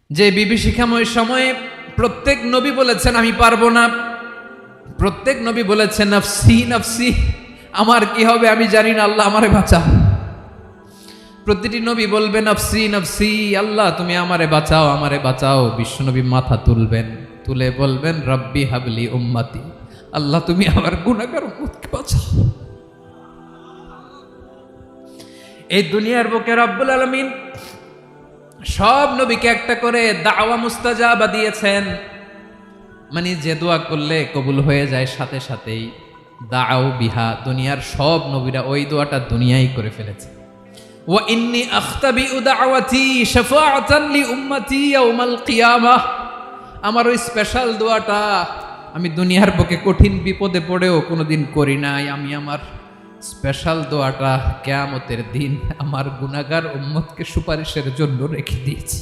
যে বিভীষিকাময় সময়ে প্রত্যেক নবী বলেছেন আমি পারবো না, প্রত্যেক নবী বলেছেন নফসি নফসি, আমার কি হবে আমি জানি না, আল্লাহ আমারে বাঁচাও। প্রতিটি নবী বলবেন নফসি নফসি, আল্লাহ তুমি আমারে বাঁচাও আমারে বাঁচাও। বিশ্বনবী মাথা তুলবেন, তুলে বলবেন রব্বি হাবলি উম্মতি, আল্লাহ তুমি আমার গুনাহগার উম্মতকে বাঁচাও। এই দুনিয়ার বুকে রব্বুল আলামিন সব নবীকে একটা করে দাওয়া মুস্তাজাবা দিয়েছেন, মানে যে দোয়া করলে কবুল হয়ে যায় সাথে সাথেই। দাও বিহা, দুনিয়ার সব নবীরা ওই দোয়াটা দুনিয়ায় করে ফেলেছে। ওয়া ইন্নী আখতাবিউ দাওয়াতি শাফাআতান লি উম্মতি ইয়াউমাল কিয়ামাহ, আমার ওই স্পেশাল দোয়াটা আমি দুনিয়ার বুকে কঠিন বিপদে পড়েও কোনোদিন করি নাই। আমি আমার স্পেশাল দোয়াটা কিয়ামতের দিন আমার গুনাহগার উম্মতকে সুপারিশের জন্য রেখে দিয়েছি।